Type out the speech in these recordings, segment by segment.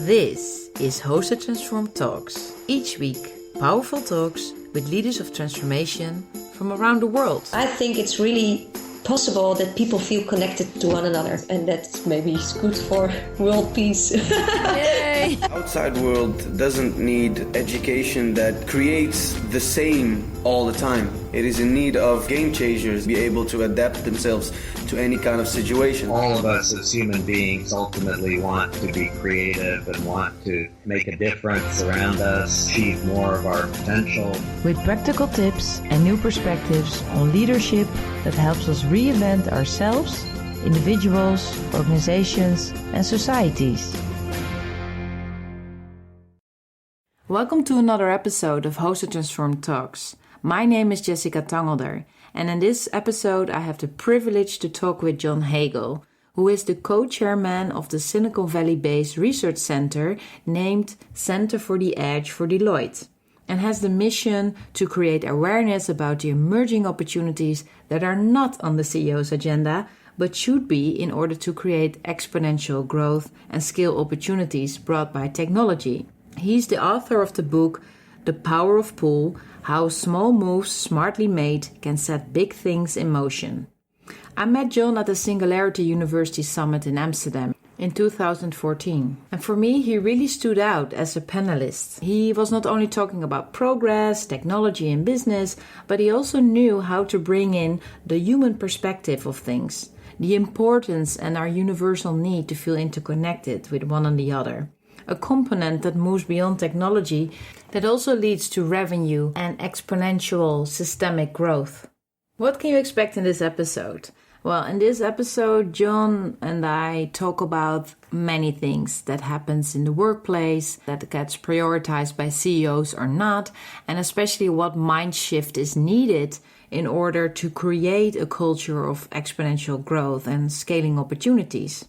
This is Hosted Transform Talks. Each week, powerful talks with leaders of transformation from around the world. I think it's really possible that people feel connected to one another, and that maybe is good for world peace. Yay! Outside world doesn't need education that creates the same all the time. It is in need of game changers, be able to adapt themselves to any kind of situation. All of us as human beings ultimately want to be creative and want to make a difference around us, achieve more of our potential. With practical tips and new perspectives on leadership that helps us reinvent ourselves, individuals, organizations, and societies. Welcome to another episode of Hosted Transform Talks. My name is Jessica Tangelder, and in this episode I have the privilege to talk with John Hagel, who is the co-chairman of the Silicon Valley-based research center named Center for the Edge for Deloitte, and has the mission to create awareness about the emerging opportunities that are not on the CEO's agenda, but should be in order to create exponential growth and scale opportunities brought by technology. He's the author of the book, The Power of Pull, How Small Moves Smartly Made Can Set Big Things in Motion. I met John at the Singularity University Summit in Amsterdam in 2014. And for me, he really stood out as a panelist. He was not only talking about progress, technology and business, but he also knew how to bring in the human perspective of things, the importance and our universal need to feel interconnected with one and the other. A component that moves beyond technology that also leads to revenue and exponential systemic growth. What can you expect in this episode? Well, in this episode, John and I talk about many things that happens in the workplace, that gets prioritized by CEOs or not, and especially what mind shift is needed in order to create a culture of exponential growth and scaling opportunities.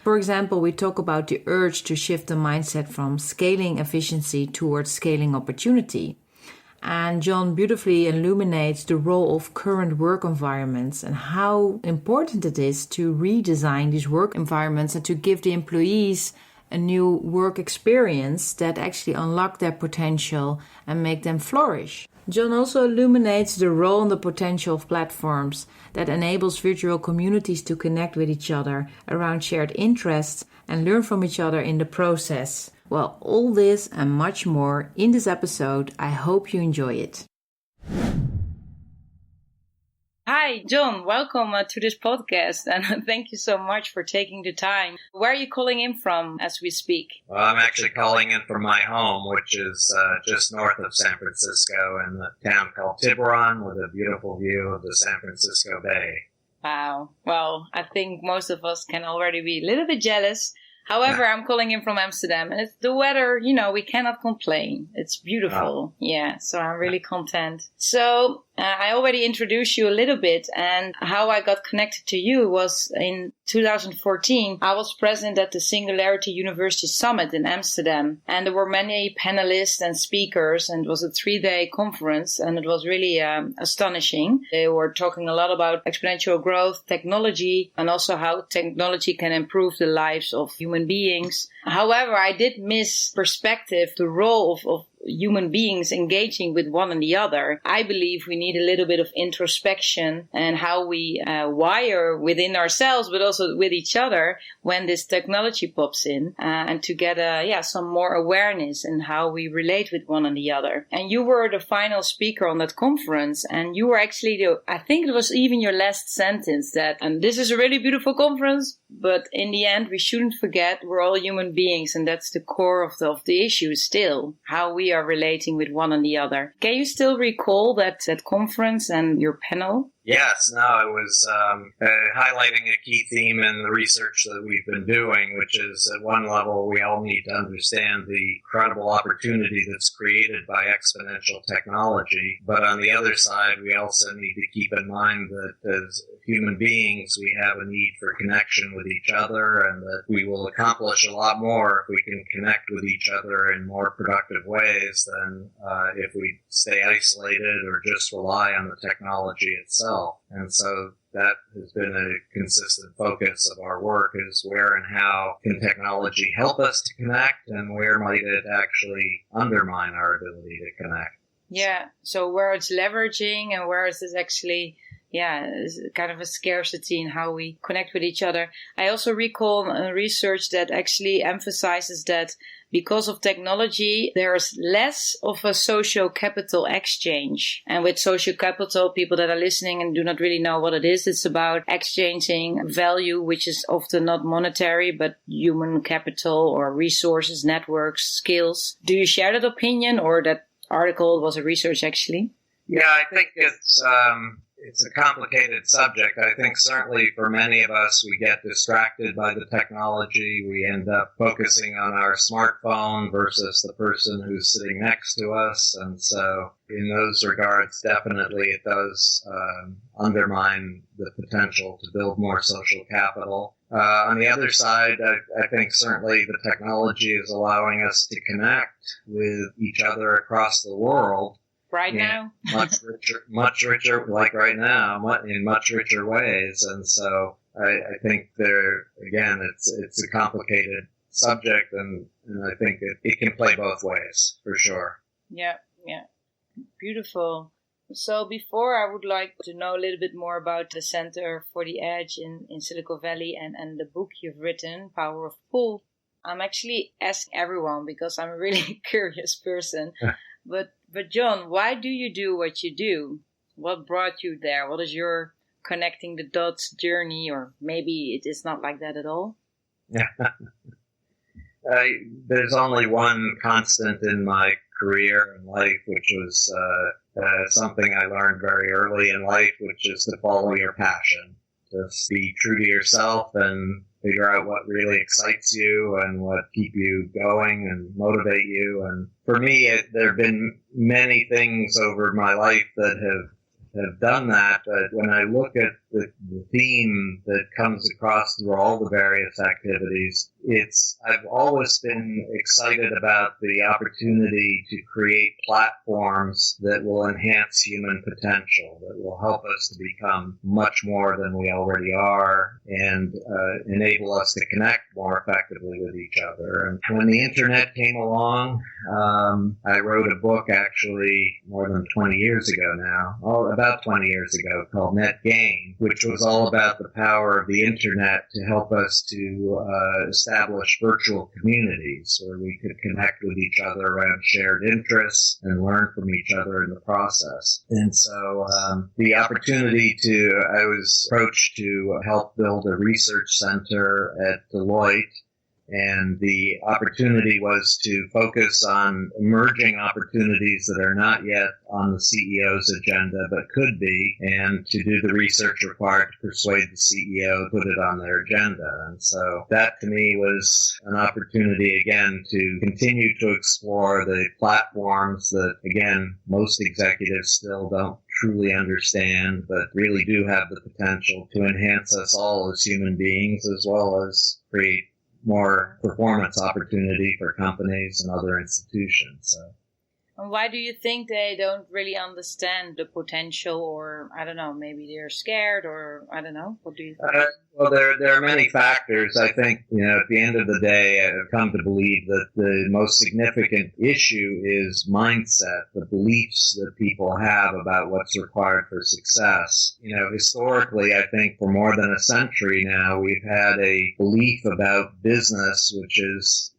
For example, we talk about the urge to shift the mindset from scaling efficiency towards scaling opportunity. And John beautifully illuminates the role of current work environments and how important it is to redesign these work environments and to give the employees a new work experience that actually unlock their potential and make them flourish. John also illuminates the role and the potential of platforms that enables virtual communities to connect with each other around shared interests and learn from each other in the process. Well, all this and much more in this episode. I hope you enjoy it. Hi, John. Welcome to this podcast, and thank you so much for taking the time. Where are you calling in from as we speak? Well, I'm actually calling in from my home, which is just north of San Francisco in the town called Tiburon with a beautiful view of the San Francisco Bay. Wow. Well, I think most of us can already be a little bit jealous. However, I'm calling in from Amsterdam, and it's the weather, we cannot complain. It's beautiful. Yeah, so I'm really content. So I already introduced you a little bit, and how I got connected to you was in 2014. I was present at the Singularity University Summit in Amsterdam, and there were many panelists and speakers, and it was a 3-day conference, and it was really astonishing. They were talking a lot about exponential growth, technology, and also how technology can improve the lives of human beings. However, I did miss perspective, the role of human beings engaging with one and the other. I believe we need a little bit of introspection and how we wire within ourselves, but also with each other when this technology pops in, and to get some more awareness in how we relate with one and the other. And you were the final speaker on that conference, and you were actually I think it was even your last sentence that, and this is a really beautiful conference, but in the end we shouldn't forget we're all human beings, and that's the core of the issue still, how we are relating with one and the other. Can you still recall that conference and your panel? Yes, no, it was highlighting a key theme in the research that we've been doing, which is at one level we all need to understand the incredible opportunity that's created by exponential technology. But on the other side, we also need to keep in mind that as human beings, we have a need for connection with each other, and that we will accomplish a lot more if we can connect with each other in more productive ways than if we stay isolated or just rely on the technology itself. And so that has been a consistent focus of our work, is where and how can technology help us to connect, and where might it actually undermine our ability to connect. Yeah, so where it's leveraging and where it's actually, is kind of a scarcity in how we connect with each other. I also recall research that actually emphasizes that because of technology, there's less of a social capital exchange. And with social capital, people that are listening and do not really know what it is, it's about exchanging value, which is often not monetary, but human capital or resources, networks, skills. Do you share that opinion, or that article was a research actually? Yeah, I think it's a complicated subject. I think certainly for many of us, we get distracted by the technology. We end up focusing on our smartphone versus the person who's sitting next to us. And so in those regards, definitely it does undermine the potential to build more social capital. On the other side, I think certainly the technology is allowing us to connect with each other across the world. Right now? much richer, like right now, in much richer ways. And so I think it's a complicated subject, and I think it can play both ways, for sure. Yeah. Beautiful. So before, I would like to know a little bit more about the Center for the Edge in Silicon Valley and the book you've written, Power of Pull. I'm actually asking everyone because I'm a really curious person. But John, why do you do what you do? What brought you there? What is your connecting the dots journey? Or maybe it is not like that at all? There's only one constant in my career and life, which was something I learned very early in life, which is to follow your passion. Just be true to yourself and figure out what really excites you and what keep you going and motivate you. And for me, there have been many things over my life that have done that. But when I look at the theme that comes across through all the various activities, I've always been excited about the opportunity to create platforms that will enhance human potential, that will help us to become much more than we already are, and enable us to connect more effectively with each other. And when the internet came along, I wrote a book actually more than 20 years ago now, about 20 years ago, called Net Gain, which was all about the power of the internet to help us to establish virtual communities where we could connect with each other around shared interests and learn from each other in the process. And so the opportunity I was approached to help build a research center at Deloitte. And the opportunity was to focus on emerging opportunities that are not yet on the CEO's agenda, but could be, and to do the research required to persuade the CEO to put it on their agenda. And so that to me was an opportunity, again, to continue to explore the platforms that, again, most executives still don't truly understand, but really do have the potential to enhance us all as human beings, as well as create more performance opportunity for companies and other institutions. So. And why do you think they don't really understand the potential, or, I don't know, maybe they're scared, or, I don't know, what do you think? Well, there are many factors. I think, at the end of the day, I've come to believe that the most significant issue is mindset, the beliefs that people have about what's required for success. Historically, I think for more than a century now, we've had a belief about business, which is,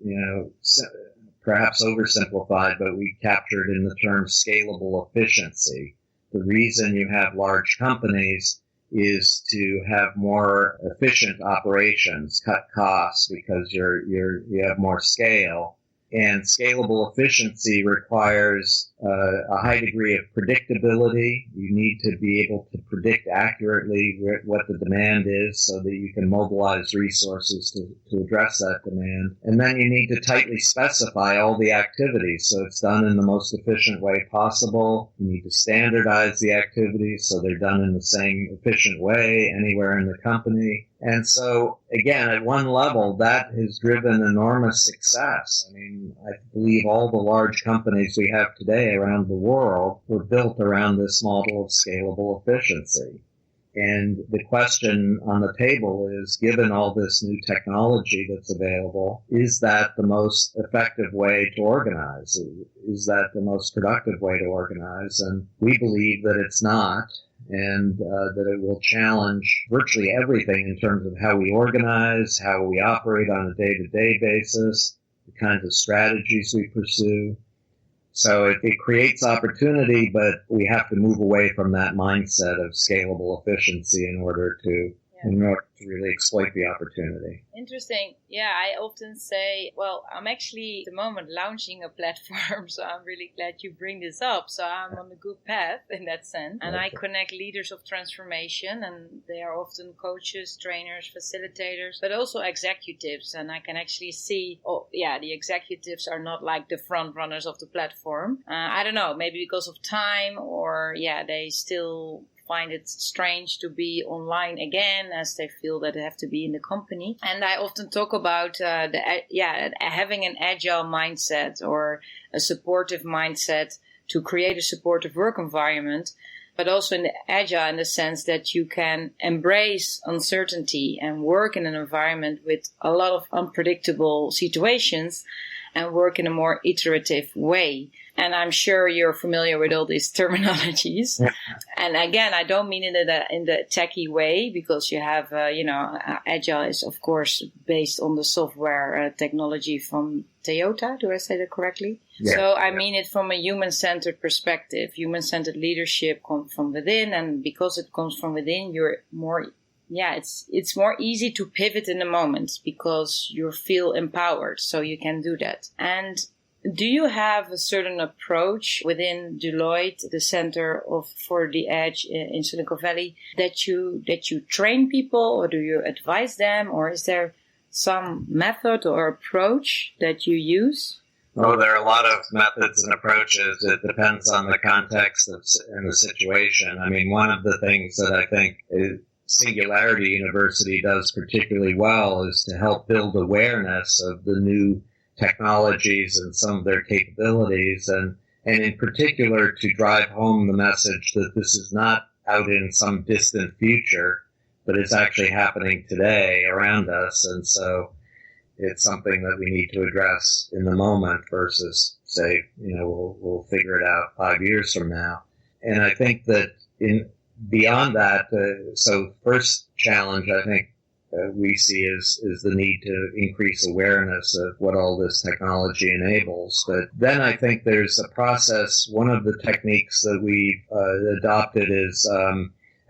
perhaps oversimplified, but we captured in the term scalable efficiency. The reason you have large companies is to have more efficient operations, cut costs because you have more scale. And scalable efficiency requires a high degree of predictability. You need to be able to predict accurately what the demand is so that you can mobilize resources to address that demand. And then you need to tightly specify all the activities so it's done in the most efficient way possible. You need to standardize the activities so they're done in the same efficient way anywhere in the company. And so, again, at one level, that has driven enormous success. I mean, I believe all the large companies we have today around the world were built around this model of scalable efficiency. And the question on the table is, given all this new technology that's available, is that the most effective way to organize? Is that the most productive way to organize? And we believe that it's not, and that it will challenge virtually everything in terms of how we organize, how we operate on a day-to-day basis, the kinds of strategies we pursue. So it creates opportunity, but we have to move away from that mindset of scalable efficiency in order to really exploit the opportunity. Interesting. Yeah, I often say, well, I'm actually at the moment launching a platform, so I'm really glad you bring this up. So I'm on a good path in that sense. And I connect leaders of transformation, and they are often coaches, trainers, facilitators, but also executives. And I can actually see, the executives are not like the front runners of the platform. I don't know, maybe because of time, or they still find it strange to be online again, as they feel that they have to be in the company. And I often talk about having an agile mindset or a supportive mindset to create a supportive work environment, but also in the agile in the sense that you can embrace uncertainty and work in an environment with a lot of unpredictable situations and work in a more iterative way. And I'm sure you're familiar with all these terminologies. And again, I don't mean it in the techie way, because you have, Agile is, of course, based on the software technology from Toyota. Do I say that correctly? Yeah. So I mean it from a human-centered perspective. Human-centered leadership comes from within. And because it comes from within, you're more it's more easy to pivot in the moment because you feel empowered, so you can do that. And do you have a certain approach within Deloitte, the Center for the Edge in Silicon Valley, that you train people, or do you advise them, or is there some method or approach that you use? Oh, there are a lot of methods and approaches. It depends on the context and the situation. I mean, one of the things that I think Singularity University does particularly well is to help build awareness of the new technologies and some of their capabilities, and in particular to drive home the message that this is not out in some distant future, but it's actually happening today around us. And so it's something that we need to address in the moment versus say, we'll figure it out 5 years from now. And I think that beyond that, so first challenge I think we see is the need to increase awareness of what all this technology enables. But then I think there's a process. One of the techniques that we've adopted is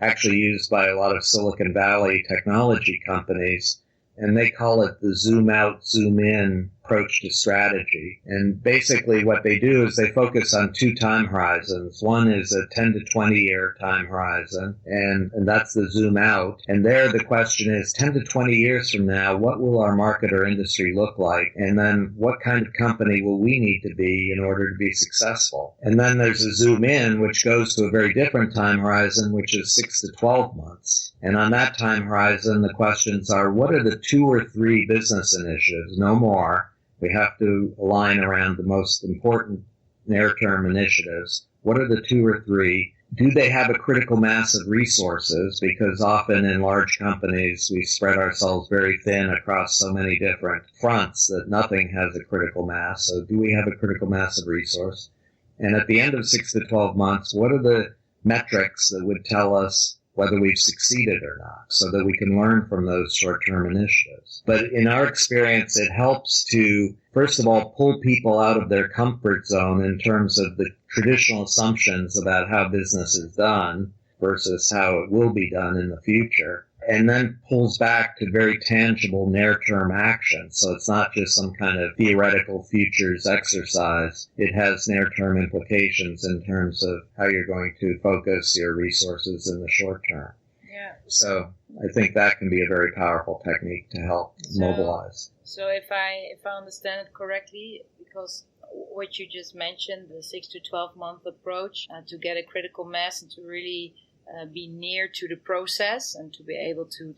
actually used by a lot of Silicon Valley technology companies, and they call it the zoom out, zoom in approach to strategy. And basically what they do is they focus on 2 time horizons. One is a 10 to 20 year time horizon, and that's the zoom out. And there the question is, 10 to 20 years from now, what will our market or industry look like? And then what kind of company will we need to be in order to be successful? And then there's a zoom in, which goes to a very different time horizon, which is 6 to 12 months. And on that time horizon, the questions are, what are the 2 or 3 business initiatives? No more. We have to align around the most important near-term initiatives. What are the 2 or 3? Do they have a critical mass of resources? Because often in large companies, we spread ourselves very thin across so many different fronts that nothing has a critical mass. So do we have a critical mass of resource? And at the end of 6 to 12 months, what are the metrics that would tell us whether we've succeeded or not, so that we can learn from those short-term initiatives? But in our experience, it helps to, first of all, pull people out of their comfort zone in terms of the traditional assumptions about how business is done versus how it will be done in the future, and then pulls back to very tangible near-term action. So it's not just some kind of theoretical futures exercise. It has near-term implications in terms of how you're going to focus your resources in the short term. Yeah. So I think that can be a very powerful technique to help mobilize. So if I understand it correctly, because what you just mentioned, the 6 to 12 month approach to get a critical mass and to really be near to the process and to be able to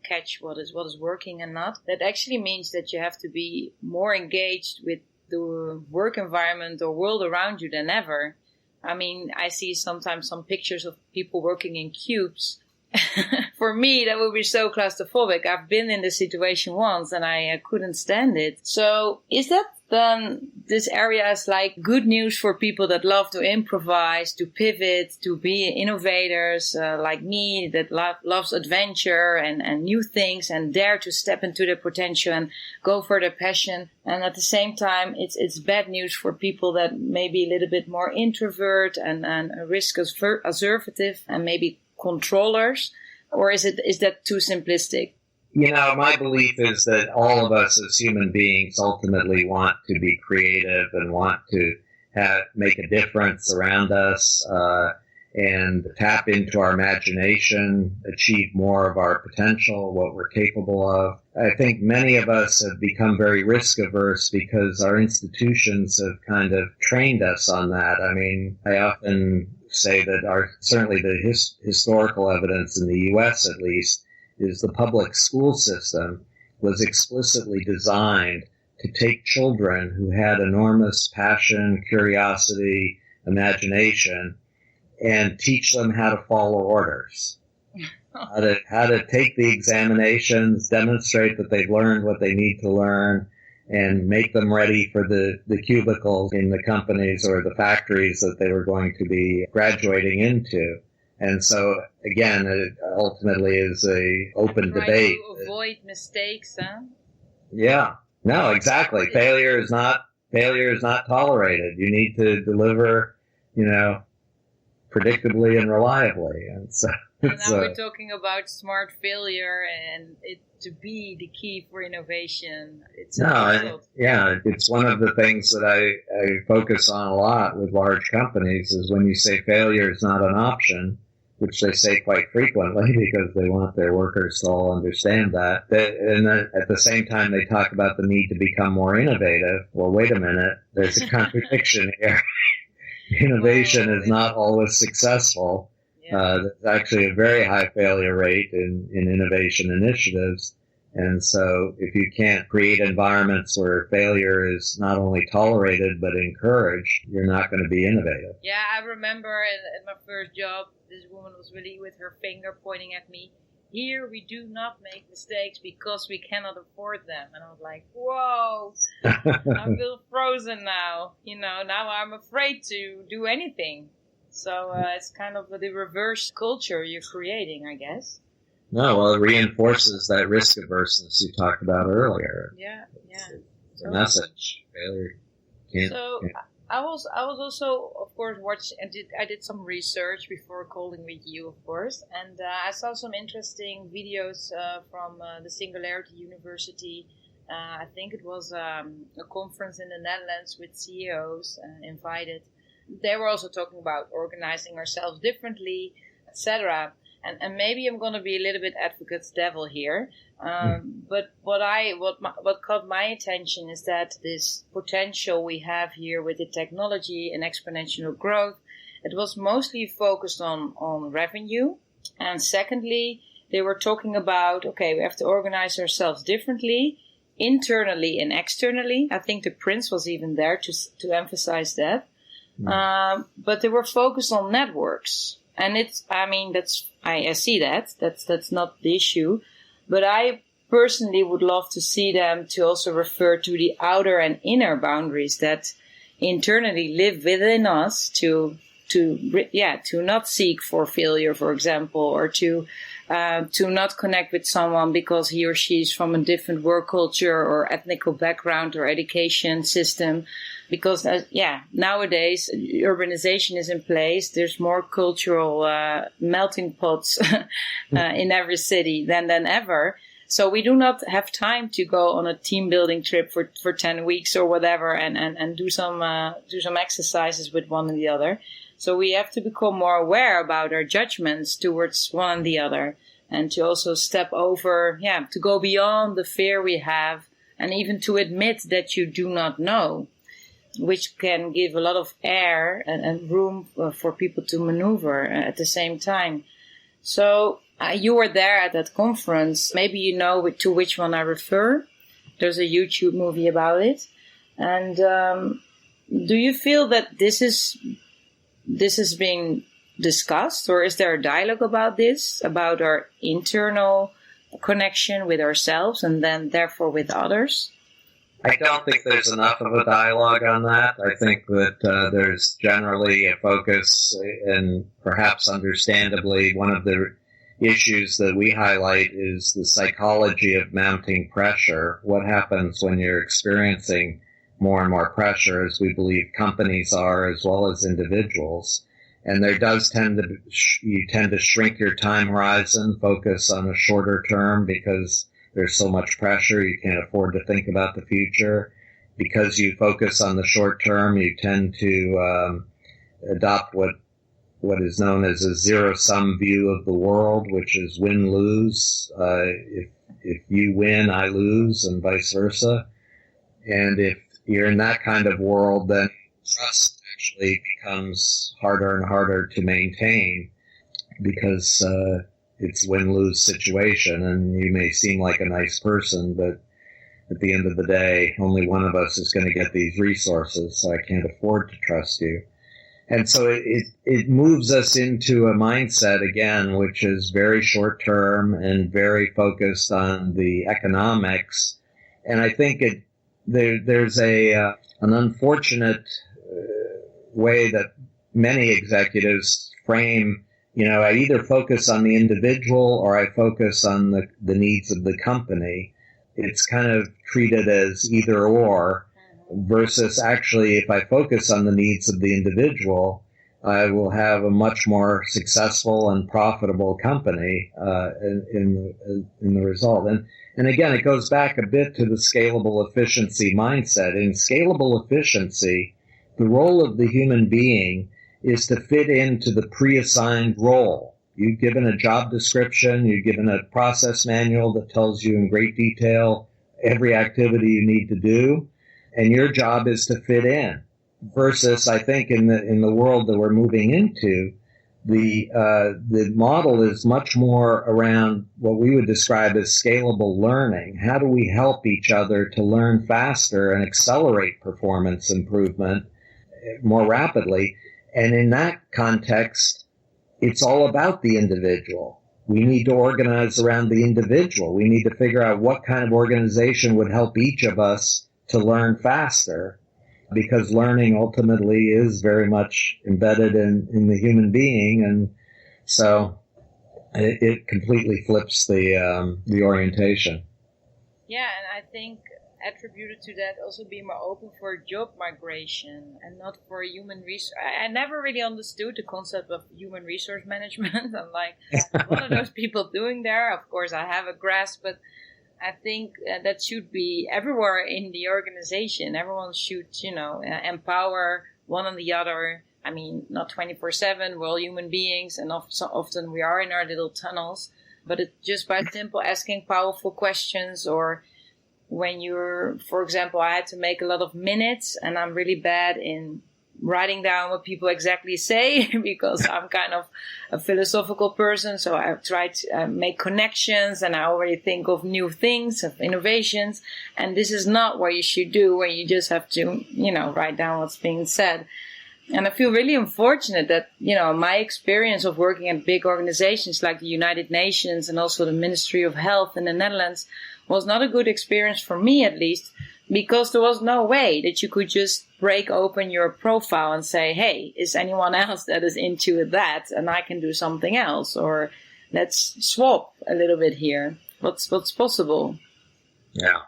catch what is working and not. That actually means that you have to be more engaged with the work environment or world around you than ever. I mean, I see sometimes some pictures of people working in cubes For me, that would be so claustrophobic. I've been in this situation once and I couldn't stand it. So is that then this area is like good news for people that love to improvise, to pivot, to be innovators like me that loves adventure and new things and dare to step into their potential and go for their passion. And at the same time, it's bad news for people that may be a little bit more introvert and risk assertive and maybe controllers, or is that too simplistic? My belief is that all of us as human beings ultimately want to be creative and want to make a difference around us and tap into our imagination, achieve more of our potential, what we're capable of. I think many of us have become very risk averse because our institutions have kind of trained us on that. I mean, I often say that certainly the historical evidence in the U.S. at least is the public school system was explicitly designed to take children who had enormous passion, curiosity, imagination, and teach them how to follow orders, how to take the examinations, demonstrate that they've learned what they need to learn, and make them ready for the cubicles in the companies or the factories that they were going to be graduating into. And so, again, it ultimately is a open debate. To avoid mistakes, huh? Yeah. No, exactly. Failure is not tolerated. You need to deliver, predictably and reliably. And so, now we're talking about smart failure and it to be the key for innovation. It's one of the things that I focus on a lot with large companies is when you say failure is not an option, which they say quite frequently because they want their workers to all understand that. And then at the same time, they talk about the need to become more innovative. Well, wait a minute. There's a contradiction here. Innovation is not always successful. Yeah. There's actually a very high failure rate in innovation initiatives. And so if you can't create environments where failure is not only tolerated but encouraged, you're not going to be innovative. Yeah, I remember at my first job, this woman was really with her finger pointing at me. Here we do not make mistakes because we cannot afford them. And I was like, whoa, I feel frozen now. Now I'm afraid to do anything. So it's kind of the reverse culture you're creating, I guess. No, well, it reinforces that risk averseness you talked about earlier. Yeah. It's a message. Failure can't. So I was also, of course, I did some research before calling with you, of course, and I saw some interesting videos from the Singularity University. I think it was a conference in the Netherlands with CEOs invited. They were also talking about organizing ourselves differently, etc. And maybe I'm going to be a little bit advocate's devil here. But what caught my attention is that this potential we have here with the technology and exponential growth, it was mostly focused on revenue. And secondly, they were talking about, okay, we have to organize ourselves differently, internally and externally. I think the Prince was even there to emphasize that. But they were focused on networks. And I see that. That's not the issue. But I personally would love to see them to also refer to the outer and inner boundaries that internally live within us to not seek for failure, for example, or to not connect with someone because he or she is from a different work culture or ethnical background or education system. Because, nowadays urbanization is in place. There's more cultural melting pots in every city than ever. So we do not have time to go on a team building trip for 10 weeks or whatever and do some exercises with one and the other. So we have to become more aware about our judgments towards one and the other, and to also step over, to go beyond the fear we have, and even to admit that you do not know, which can give a lot of air and room for people to maneuver at the same time. So you were there at that conference. Maybe you know to which one I refer. There's a YouTube movie about it. And do you feel that this is being discussed, or is there a dialogue about this, about our internal connection with ourselves and then therefore with others? I don't think there's enough of a dialogue on that. I think that there's generally a focus, and perhaps understandably, one of the issues that we highlight is the psychology of mounting pressure. What happens when you're experiencing more and more pressure, as we believe companies are, as well as individuals. And there does you tend to shrink your time horizon, focus on a shorter term because there's so much pressure, you can't afford to think about the future. Because you focus on the short term, you tend to adopt what is known as a zero-sum view of the world, which is win-lose. If you win, I lose, and vice versa. And if you're in that kind of world, then trust actually becomes harder and harder to maintain because it's win-lose situation, and you may seem like a nice person, but at the end of the day, only one of us is going to get these resources, so I can't afford to trust you. And so it moves us into a mindset, again, which is very short-term and very focused on the economics. And I think there's an unfortunate way that many executives frame, I either focus on the individual or I focus on the needs of the company. It's kind of treated as either or, versus actually if I focus on the needs of the individual, I will have a much more successful and profitable company in the result. And again, it goes back a bit to the scalable efficiency mindset. In scalable efficiency, the role of the human being is to fit into the pre-assigned role. You've given a job description, you've given a process manual that tells you in great detail every activity you need to do, and your job is to fit in. Versus, I think, in the world that we're moving into, the model is much more around what we would describe as scalable learning. How do we help each other to learn faster and accelerate performance improvement more rapidly? And in that context, it's all about the individual. We need to organize around the individual. We need to figure out what kind of organization would help each of us to learn faster, because learning ultimately is very much embedded in the human being. And so it completely flips the orientation. Yeah, and I think attributed to that also be more open for job migration and not for human resource. I never really understood the concept of human resource management. I'm like, what are those people doing there? Of course, I have a grasp, but I think that should be everywhere in the organization. Everyone should, empower one and the other. I mean, not 24/7. We're all human beings, and often we are in our little tunnels. But it's just by simple asking powerful questions, or when for example, I had to make a lot of minutes, and I'm really bad in writing down what people exactly say because I'm kind of a philosophical person. So I try to make connections, and I already think of new things, of innovations. And this is not what you should do, where you just have to, write down what's being said. And I feel really unfortunate that, my experience of working at big organizations like the United Nations and also the Ministry of Health in the Netherlands was not a good experience for me, at least, because there was no way that you could just break open your profile and say, hey, is anyone else that is into that? And I can do something else, or let's swap a little bit here. What's possible? Yeah.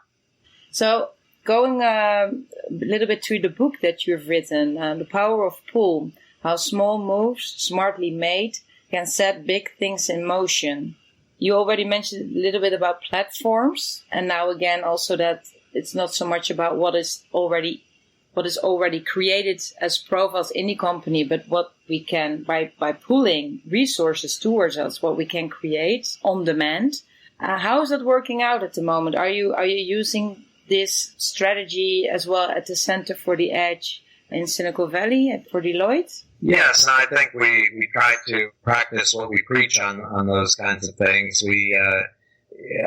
So going a little bit to the book that you've written, The Power of Pull, How Small Moves, Smartly Made, Can Set Big Things in Motion. You already mentioned a little bit about platforms, and now again also that it's not so much about what is already created as profiles in the company, but what we can, by pulling resources towards us, what we can create on demand. How is that working out at the moment? Are you using this strategy as well at the Center for the Edge in Silicon Valley for Deloitte? Yes, I think we try to practice what we preach on those kinds of things. We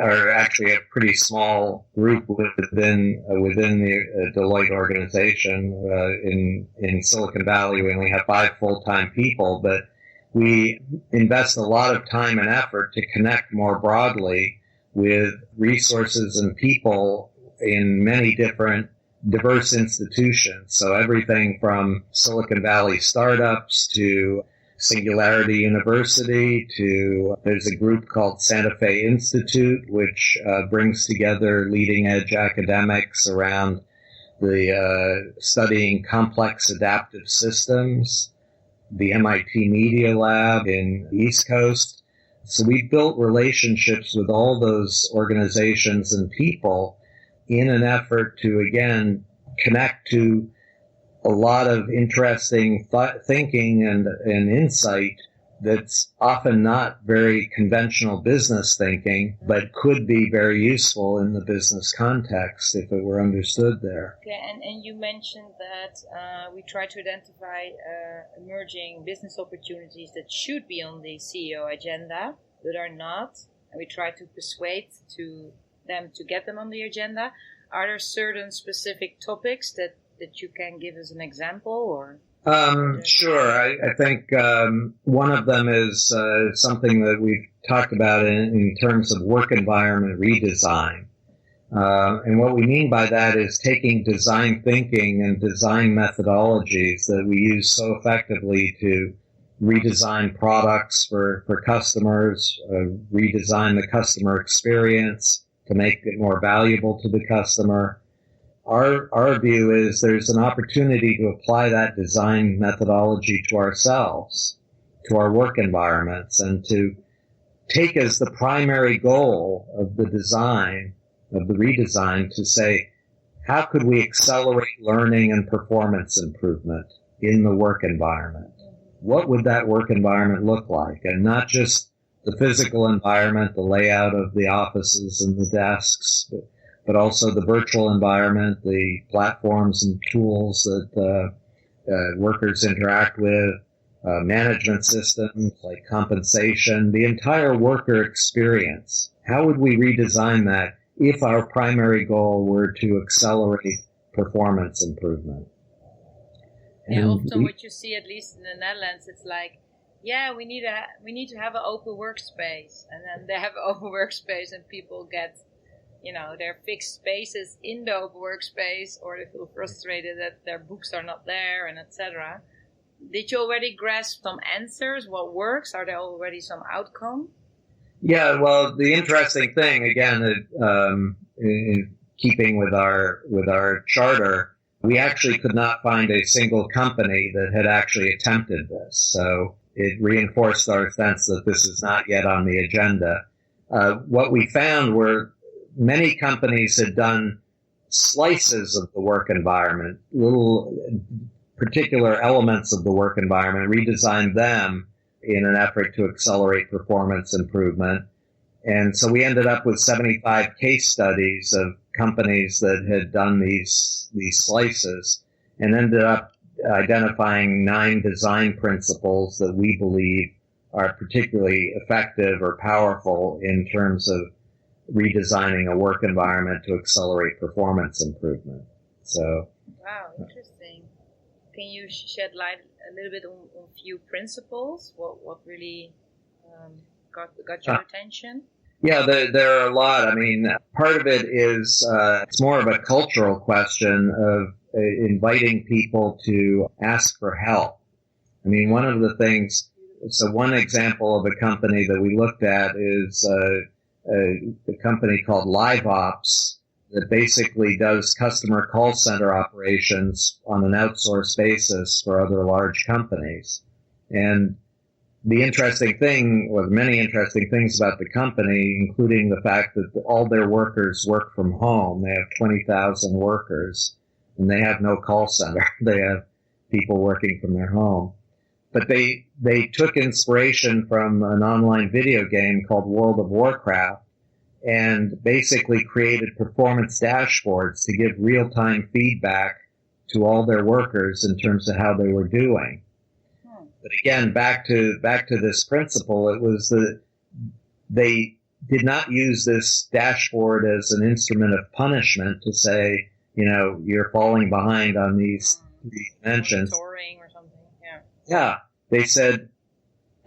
are actually a pretty small group within the Deloitte organization. In Silicon Valley, we only have 5 full-time people, but we invest a lot of time and effort to connect more broadly with resources and people in many different diverse institutions. So everything from Silicon Valley startups to Singularity University to there's a group called Santa Fe Institute, which brings together leading edge academics around the studying complex adaptive systems, the MIT Media Lab in the East Coast. So we built relationships with all those organizations and people in an effort to, again, connect to a lot of interesting thinking and insight that's often not very conventional business thinking, but could be very useful in the business context if it were understood there. Okay, and you mentioned that we try to identify emerging business opportunities that should be on the CEO agenda, but are not, and we try to persuade them to get them on the agenda. Are there certain specific topics that you can give as an example, or? Sure. I think one of them is something that we've talked about in terms of work environment redesign. And what we mean by that is taking design thinking and design methodologies that we use so effectively to redesign products for customers, redesign the customer experience to make it more valuable to the customer. Our view is there's an opportunity to apply that design methodology to ourselves, to our work environments, and to take as the primary goal of the design, of the redesign, to say, how could we accelerate learning and performance improvement in the work environment? What would that work environment look like? And not just the physical environment, the layout of the offices and the desks, but also the virtual environment, the platforms and tools that workers interact with, management systems like compensation, the entire worker experience. How would we redesign that if our primary goal were to accelerate performance improvement? Yeah, often what you see, at least in the Netherlands, it's like, yeah, we need to have an open workspace, and then they have an open workspace, and people get, their fixed spaces in the open workspace, or they feel frustrated that their books are not there, and etc. Did you already grasp some answers? What works? Are there already some outcome? Yeah, well, the interesting thing, again, in keeping with our charter, we actually could not find a single company that had actually attempted this. So it reinforced our sense that this is not yet on the agenda. What we found were many companies had done slices of the work environment, little particular elements of the work environment, redesigned them in an effort to accelerate performance improvement. And so we ended up with 75 case studies of companies that had done these slices, and ended up identifying 9 design principles that we believe are particularly effective or powerful in terms of redesigning a work environment to accelerate performance improvement. So, wow, interesting. Can you shed light a little bit on a few principles? What really got your attention? Yeah, there are a lot. I mean, part of it is it's more of a cultural question of inviting people to ask for help. I mean, one of the things, so one example of a company that we looked at is a company called LiveOps that basically does customer call center operations on an outsourced basis for other large companies. And the interesting thing, or many interesting things about the company, including the fact that all their workers work from home. They have 20,000 workers, and they have no call center. They have people working from their home. But they took inspiration from an online video game called World of Warcraft and basically created performance dashboards to give real-time feedback to all their workers in terms of how they were doing. But again, back to this principle, it was that they did not use this dashboard as an instrument of punishment to say, you're falling behind on these dimensions. Monitoring or something, yeah. Yeah. They said,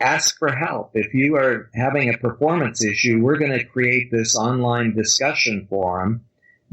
ask for help. If you are having a performance issue, we're going to create this online discussion forum.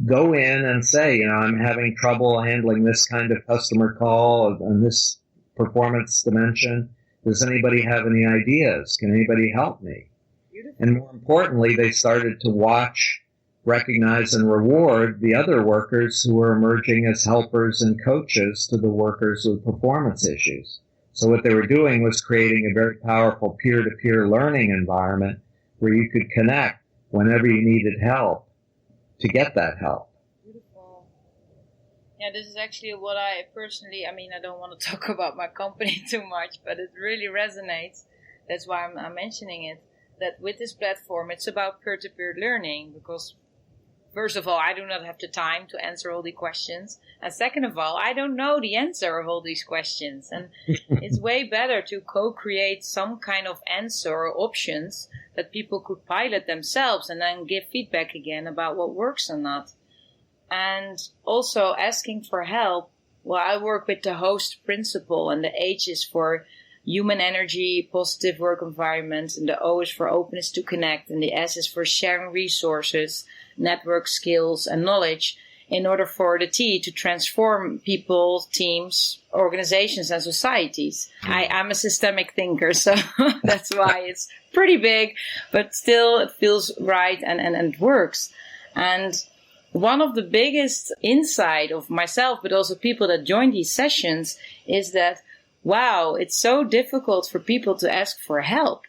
Go in and say, I'm having trouble handling this kind of customer call on this performance dimension. Does anybody have any ideas? Can anybody help me? Beautiful. And more importantly, they started to watch, recognize, and reward the other workers who were emerging as helpers and coaches to the workers with performance issues. So what they were doing was creating a very powerful peer-to-peer learning environment where you could connect whenever you needed help to get that help. Beautiful. Yeah, this is actually what I personally, I don't want to talk about my company too much, but it really resonates. That's why I'm mentioning it, that with this platform, it's about peer-to-peer learning, because first of all, I do not have the time to answer all the questions. And second of all, I don't know the answer of all these questions. And it's way better to co-create some kind of answer or options that people could pilot themselves and then give feedback again about what works or not. And also asking for help. Well, I work with the HOST principle, and the H is for human energy, positive work environment, and the O is for openness to connect, and the S is for sharing resources, network skills, and knowledge in order for the T to transform people, teams, organizations, and societies. I'm a systemic thinker, so that's why it's pretty big, but still it feels right and it works. And one of the biggest insight of myself, but also people that join these sessions, is that, wow, it's so difficult for people to ask for help.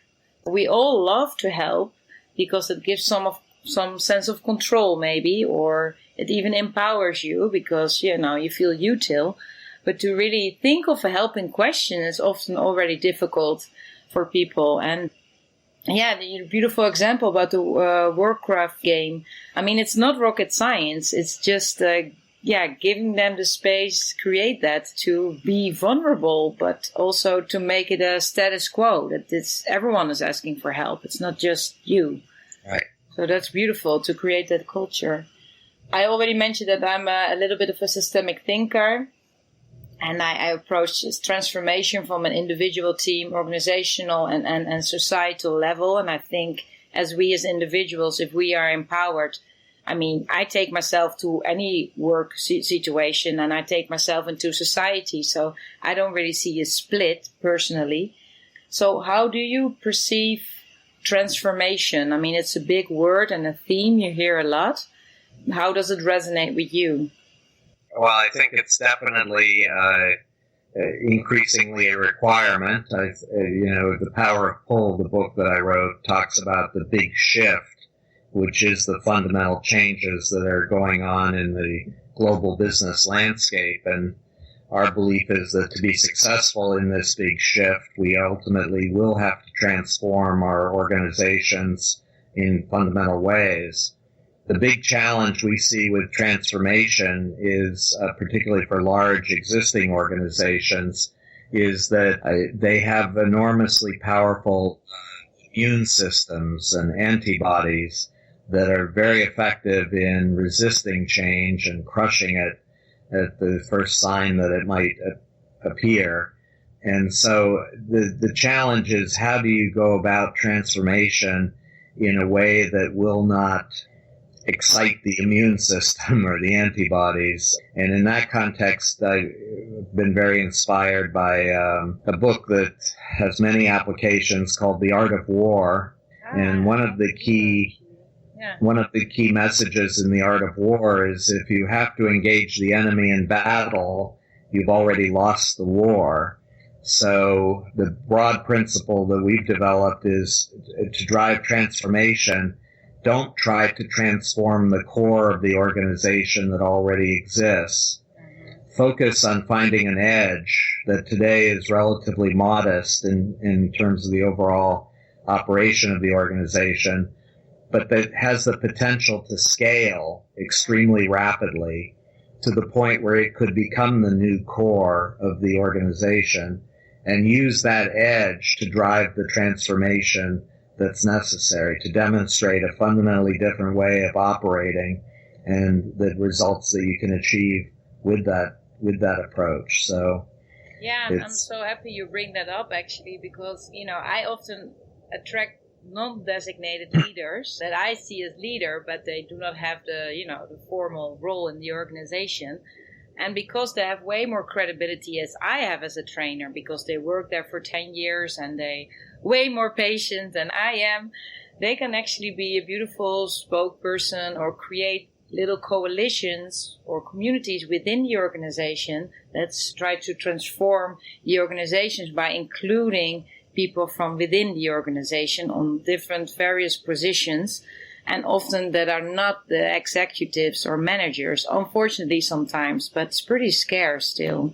We all love to help because it gives some sense of control maybe, or it even empowers you because, you feel utile. But to really think of a helping question is often already difficult for people. And yeah, the beautiful example about the Warcraft game. It's not rocket science. It's just, giving them the space, create that to be vulnerable, but also to make it a status quo, that everyone is asking for help. It's not just you. Right. So that's beautiful to create that culture. I already mentioned that I'm a little bit of a systemic thinker, and I approach this transformation from an individual, team, organizational, and societal level. And I think as we as individuals, if we are empowered, I take myself to any work situation and I take myself into society. So I don't really see a split personally. So how do you perceive transformation? It's a big word and a theme you hear a lot. How does it resonate with you? Well, I think it's definitely increasingly a requirement. The Power of Pull, the book that I wrote, talks about the big shift, which is the fundamental changes that are going on in the global business landscape. And our belief is that to be successful in this big shift, we ultimately will have to transform our organizations in fundamental ways. The big challenge we see with transformation is, particularly for large existing organizations, is that they have enormously powerful immune systems and antibodies that are very effective in resisting change and crushing it at the first sign that it might appear. And so the challenge is, how do you go about transformation in a way that will not excite the immune system or the antibodies? And in that context, I've been very inspired by a book that has many applications called The Art of War. And one of the key messages in The Art of War is, if you have to engage the enemy in battle, you've already lost the war. So the broad principle that we've developed is to drive transformation. Don't try to transform the core of the organization that already exists. Focus on finding an edge that today is relatively modest in terms of the overall operation of the organization, but that has the potential to scale extremely rapidly to the point where it could become the new core of the organization, and use that edge to drive the transformation that's necessary to demonstrate a fundamentally different way of operating and the results that you can achieve with that approach. So Yeah, I'm so happy you bring that up, actually, because, I often attract non-designated leaders that I see as leader, but they do not have the formal role in the organization. And because they have way more credibility as I have as a trainer, because they work there for 10 years and they way more patient than I am, they can actually be a beautiful spokesperson or create little coalitions or communities within the organization that try to transform the organizations by including people from within the organization on different various positions, and often that are not the executives or managers, unfortunately sometimes, but it's pretty scarce still.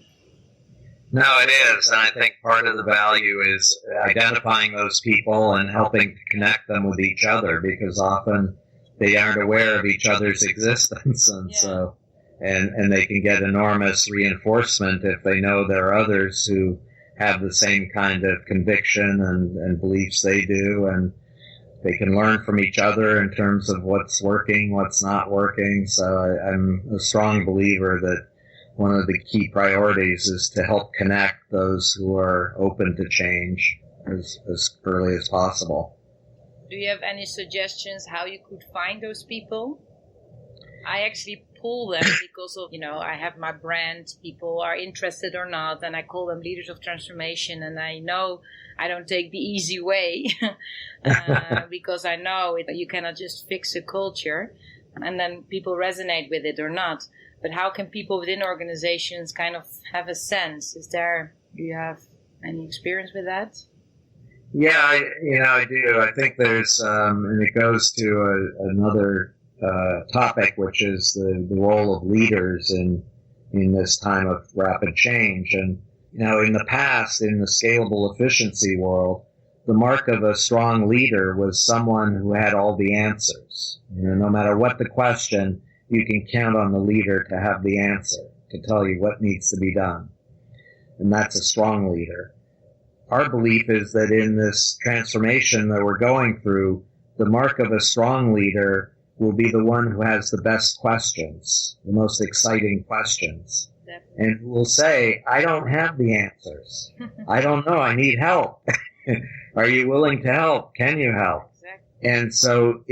No, it is. And I think part of the value is identifying those people and helping to connect them with each other, because often they aren't aware of each other's existence. And so, and they can get enormous reinforcement if they know there are others who have the same kind of conviction and beliefs they do, and they can learn from each other in terms of what's working, what's not working. So I'm a strong believer that one of the key priorities is to help connect those who are open to change as early as possible. Do you have any suggestions how you could find those people? I actually pull them because of, I have my brand, people are interested or not, and I call them leaders of transformation, and I know I don't take the easy way because I know you cannot just fix a culture and then people resonate with it or not. But how can people within organizations kind of have a sense? Do you have any experience with that? Yeah, I do. I think there's, and it goes to another topic, which is the role of leaders in this time of rapid change. And, in the past, in the scalable efficiency world, the mark of a strong leader was someone who had all the answers. No matter what the question, you can count on the leader to have the answer, to tell you what needs to be done. And that's a strong leader. Our belief is that in this transformation that we're going through, the mark of a strong leader will be the one who has the best questions, the most exciting questions. Definitely. And will say, I don't have the answers. I don't know. I need help. Are you willing to help? Can you help? Exactly. And so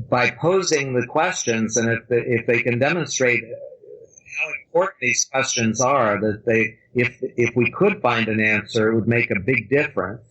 by posing the questions, and if they can demonstrate how important these questions are, that if we could find an answer, it would make a big difference.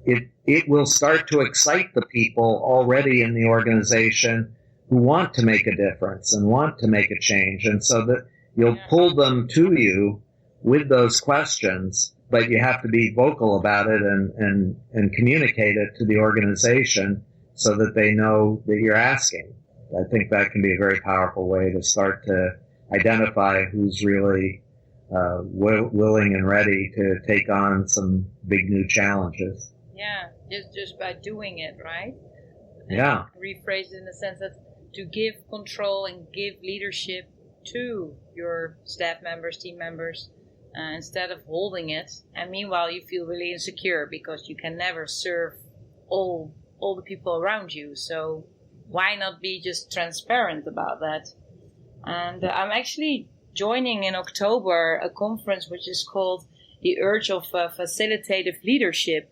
It will start to excite the people already in the organization who want to make a difference and want to make a change. And so that you'll pull them to you with those questions, but you have to be vocal about it and communicate it to the organization so that they know that you're asking. I think that can be a very powerful way to start to identify who's really willing and ready to take on some big new challenges. Yeah, just by doing it, right? Yeah. Rephrase it in the sense that to give control and give leadership to your staff members, team members, instead of holding it. And meanwhile, you feel really insecure because you can never serve all the people around you. So why not be just transparent about that? And I'm actually joining in October a conference which is called The Urge of Facilitative Leadership.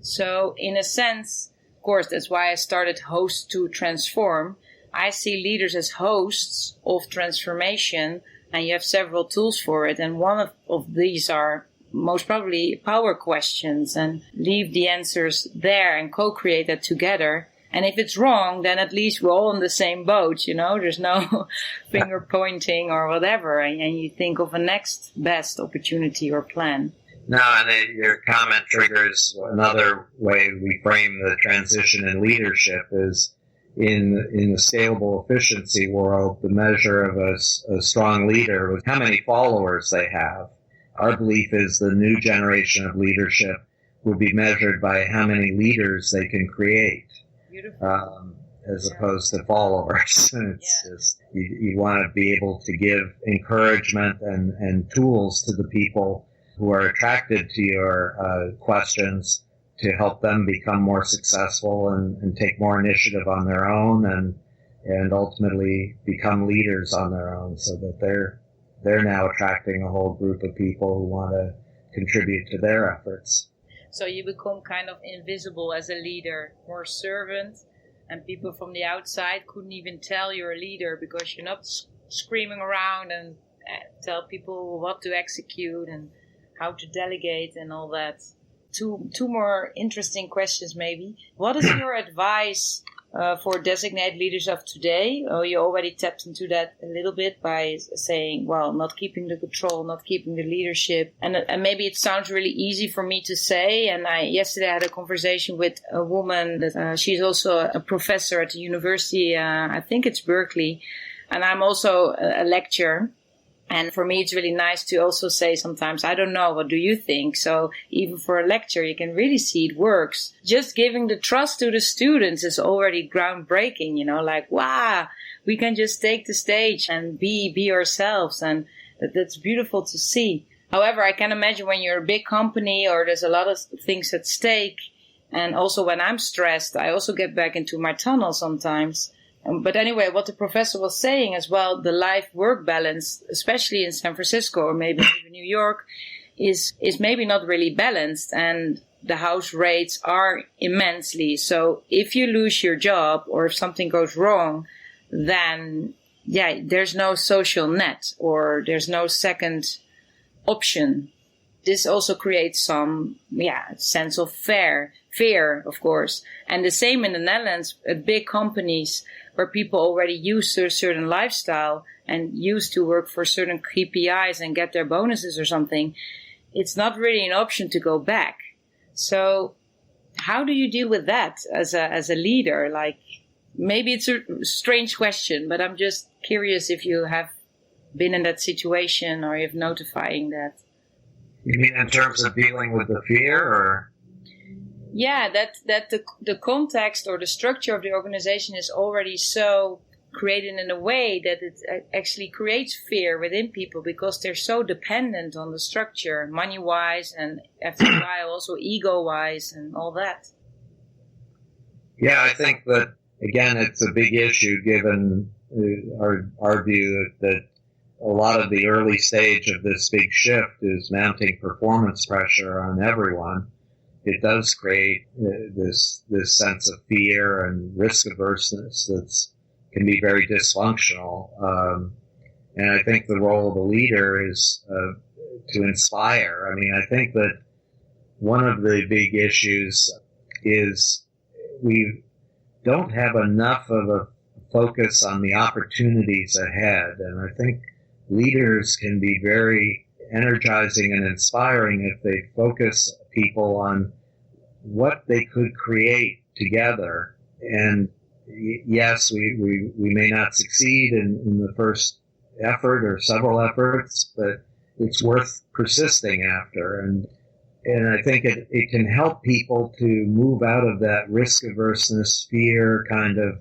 So in a sense, of course, that's why I started Host to Transform. I see leaders as hosts of transformation, and you have several tools for it. And one of these are most probably power questions, and leave the answers there and co-create that together. And if it's wrong, then at least we're all on the same boat, There's no finger pointing or whatever, and you think of a next best opportunity or plan. No, and your comment triggers another way we frame the transition in leadership is in the scalable efficiency world, the measure of a strong leader was how many followers they have. Our belief is the new generation of leadership will be measured by how many leaders they can create. As opposed to followers. It's just, you want to be able to give encouragement and tools to the people who are attracted to your questions to help them become more successful and take more initiative on their own and ultimately become leaders on their own so that they're they're now attracting a whole group of people who want to contribute to their efforts. So you become kind of invisible as a leader, more servant, and people from the outside couldn't even tell you're a leader because you're not screaming around and tell people what to execute and how to delegate and all that. Two more interesting questions maybe. What is your advice for designated leaders of today? Oh, you already tapped into that a little bit by saying, well, not keeping the control, not keeping the leadership. And maybe it sounds really easy for me to say. And yesterday I had a conversation with a woman that she's also a professor at the university. I think it's Berkeley. And I'm also a lecturer. And for me, it's really nice to also say sometimes, I don't know, what do you think? So even for a lecture, you can really see it works. Just giving the trust to the students is already groundbreaking, like, wow, we can just take the stage and be ourselves. And that's beautiful to see. However, I can imagine when you're a big company or there's a lot of things at stake. And also when I'm stressed, I also get back into my tunnel sometimes. But anyway, what the professor was saying as well, the life-work balance, especially in San Francisco or maybe even New York, is maybe not really balanced. And the house rates are immensely. So if you lose your job or if something goes wrong, then, there's no social net or there's no second option. This also creates some, sense of fear, of course. And the same in the Netherlands, at big companies where people already used to a certain lifestyle and used to work for certain KPIs and get their bonuses or something, it's not really an option to go back. So how do you deal with that as a leader? Like, maybe it's a strange question, but I'm just curious if you have been in that situation or if notifying that. You mean in terms of dealing with the fear, or? Yeah, that the context or the structure of the organization is already so created in a way that it actually creates fear within people because they're so dependent on the structure, money-wise, and after a while also ego-wise and all that. Yeah, I think that, again, it's a big issue given our view that a lot of the early stage of this big shift is mounting performance pressure on everyone. It does create this sense of fear and risk averseness that can be very dysfunctional. And I think the role of a leader is to inspire. I mean, I think that one of the big issues is we don't have enough of a focus on the opportunities ahead. And I think leaders can be very energizing and inspiring if they focus people on what they could create together. And yes, we may not succeed in the first effort or several efforts, but it's worth persisting after. And I think it can help people to move out of that risk averseness, fear kind of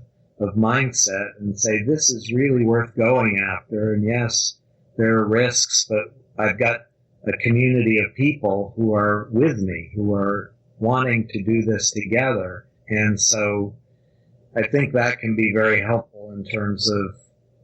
mindset and say, this is really worth going after. And yes, there are risks, but I've got a community of people who are with me, who are wanting to do this together. And so I think that can be very helpful in terms of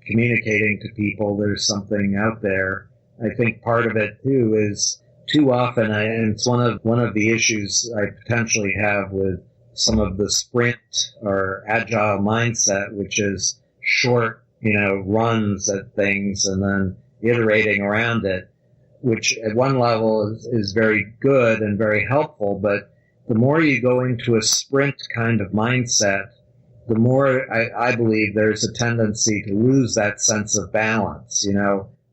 communicating to people there's something out there. I think part of it too is too often, and it's one of the issues I potentially have with some of the sprint or agile mindset, which is short, runs at things and then iterating around it, which at one level is very good and very helpful. But the more you go into a sprint kind of mindset, the more I believe there's a tendency to lose that sense of balance.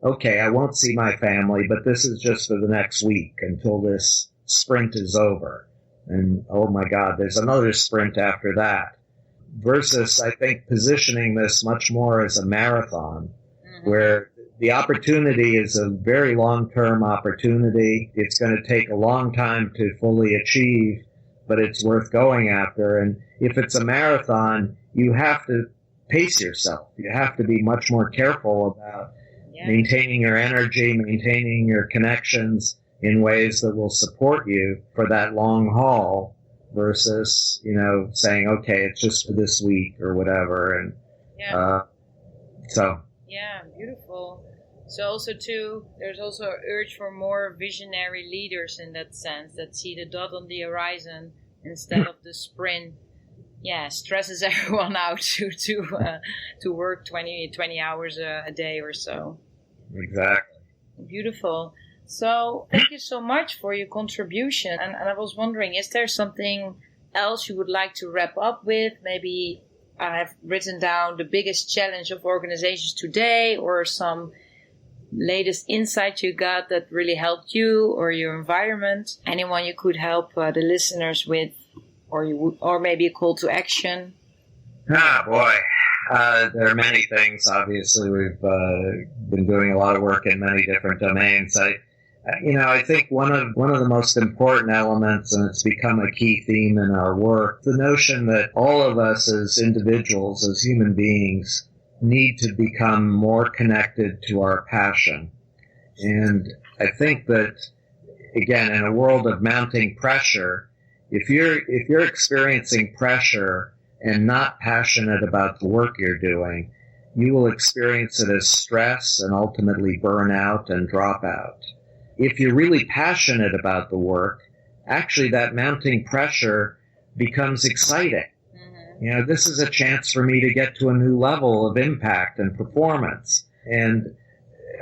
Okay, I won't see my family, but this is just for the next week until this sprint is over. And oh my God, there's another sprint after that. Versus, I think, positioning this much more as a marathon, where the opportunity is a very long-term opportunity. It's going to take a long time to fully achieve, but it's worth going after. And if it's a marathon, you have to pace yourself. You have to be much more careful about maintaining your energy, maintaining your connections in ways that will support you for that long haul versus, saying, okay, it's just for this week or whatever. And Yeah, beautiful. So also too, there's also an urge for more visionary leaders in that sense that see the dot on the horizon instead of the sprint. Yeah, stresses everyone out to work 20 hours a day or so. Exactly. Beautiful. So thank you so much for your contribution. And I was wondering, is there something else you would like to wrap up with? Maybe I have written down the biggest challenge of organizations today, or some latest insight you got that really helped you or your environment. Anyone you could help the listeners with, or maybe a call to action. Boy. There are many things. Obviously, we've been doing a lot of work in many different domains. I think one of the most important elements, and it's become a key theme in our work, the notion that all of us as individuals, as human beings, need to become more connected to our passion. And I think that, again, in a world of mounting pressure, if you're experiencing pressure and not passionate about the work you're doing, you will experience it as stress and ultimately burnout and dropout. If you're really passionate about the work, actually that mounting pressure becomes exciting. This is a chance for me to get to a new level of impact and performance. And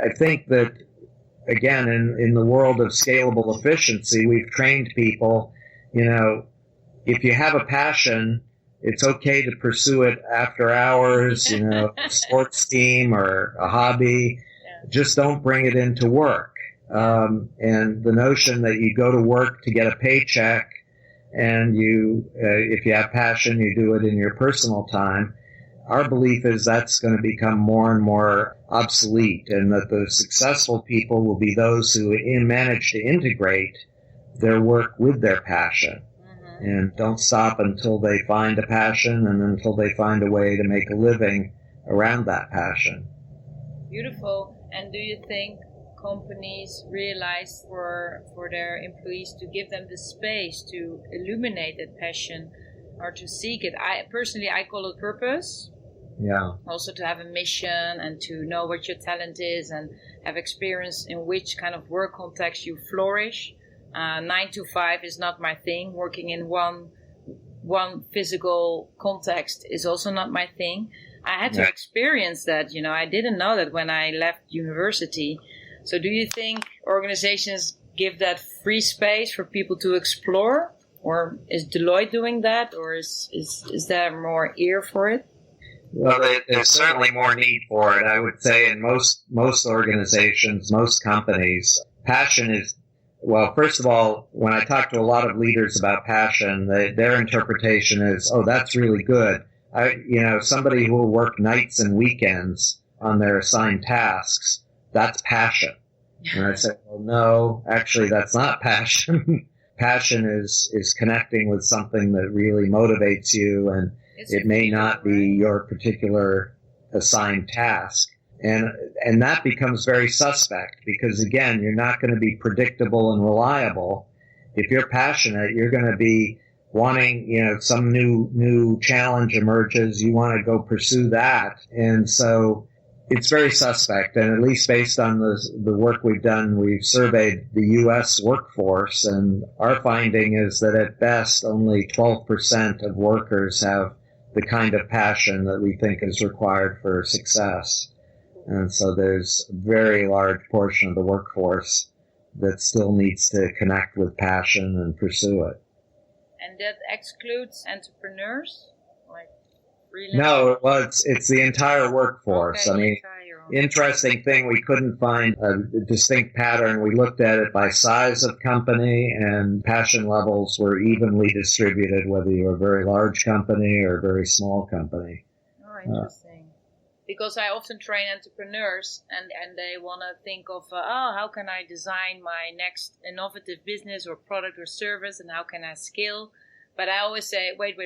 I think that, again, in the world of scalable efficiency, we've trained people, if you have a passion, it's okay to pursue it after hours, a sports team or a hobby. Just don't bring it into work. And the notion that you go to work to get a paycheck, and if you have passion, you do it in your personal time. Our belief is that's going to become more and more obsolete, and that the successful people will be those who manage to integrate their work with their passion. And don't stop until they find a passion and until they find a way to make a living around that passion. Beautiful. And do you think companies realize for their employees to give them the space to illuminate that passion or to seek it? I call it purpose. Yeah. Also to have a mission and to know what your talent is and have experience in which kind of work context you flourish. 9 to 5 is not my thing. Working in one physical context is also not my thing. I had to experience that. I didn't know that when I left university. So do you think organizations give that free space for people to explore? Or is Deloitte doing that? Or is there more ear for it? Well, there's certainly more need for it. I would say in most organizations, most companies, passion is, well, first of all, when I talk to a lot of leaders about passion, their interpretation is, oh, that's really good. Somebody who will work nights and weekends on their assigned tasks, that's passion. And I say, well, no, actually, that's not passion. Passion is connecting with something that really motivates you, and it may not be your particular assigned task. And that becomes very suspect because, again, you're not going to be predictable and reliable. If you're passionate, you're going to be wanting, some new challenge emerges. You want to go pursue that. And so it's very suspect. And at least based on the work we've done, we've surveyed the U.S. workforce, and our finding is that at best only 12% of workers have the kind of passion that we think is required for success. And so there's a very large portion of the workforce that still needs to connect with passion and pursue it. And that excludes entrepreneurs? Like freelancers? No, well, it's the entire workforce. Okay, I mean, interesting thing, we couldn't find a distinct pattern. We looked at it by size of company, and passion levels were evenly distributed, whether you're a very large company or a very small company. Oh, interesting. Because I often train entrepreneurs and they want to think of, how can I design my next innovative business or product or service, and how can I scale? But I always say, wait.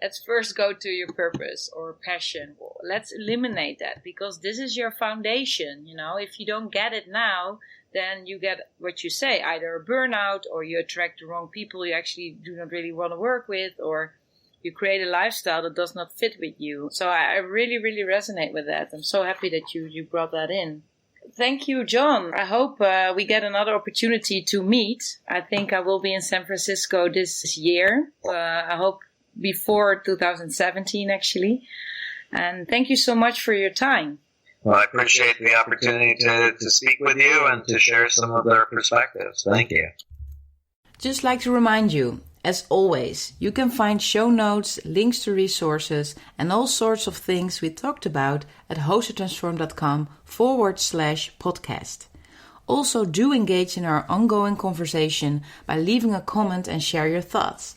Let's first go to your purpose or passion. Let's eliminate that, because this is your foundation. If you don't get it now, then you get what you say, either a burnout, or you attract the wrong people you actually do not really want to work with, or you create a lifestyle that does not fit with you. So I really, really resonate with that. I'm so happy that you brought that in. thank you, John. I hope we get another opportunity to meet. I think I will be in San Francisco this year. I hope before 2017, actually. And thank you so much for your time. Well, I appreciate the opportunity to speak with you and to share some of their perspectives. Thank you. Just like to remind you, as always, you can find show notes, links to resources, and all sorts of things we talked about at hostedtransform.com/podcast. Also, do engage in our ongoing conversation by leaving a comment and share your thoughts.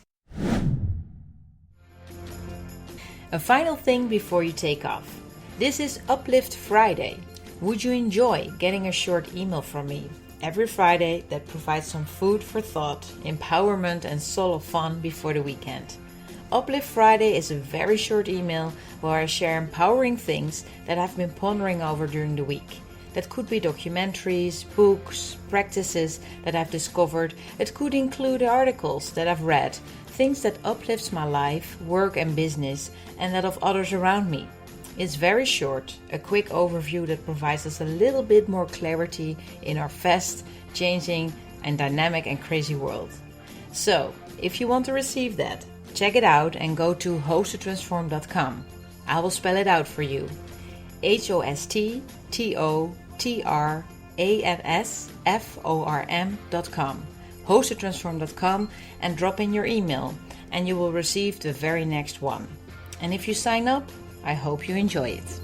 A final thing before you take off. This is Uplift Friday. Would you enjoy getting a short email from me every Friday that provides some food for thought, empowerment, and solo fun before the weekend? Uplift Friday is a very short email where I share empowering things that I've been pondering over during the week. That could be documentaries, books, practices that I've discovered. It could include articles that I've read, things that uplifts my life, work and business, and that of others around me. It's very short, a quick overview that provides us a little bit more clarity in our fast, changing, and dynamic and crazy world. So, if you want to receive that, check it out and go to hostedtransform.com. I will spell it out for you. hostedtransform.com. hostedtransform.com, and drop in your email and you will receive the very next one. And if you sign up, I hope you enjoy it.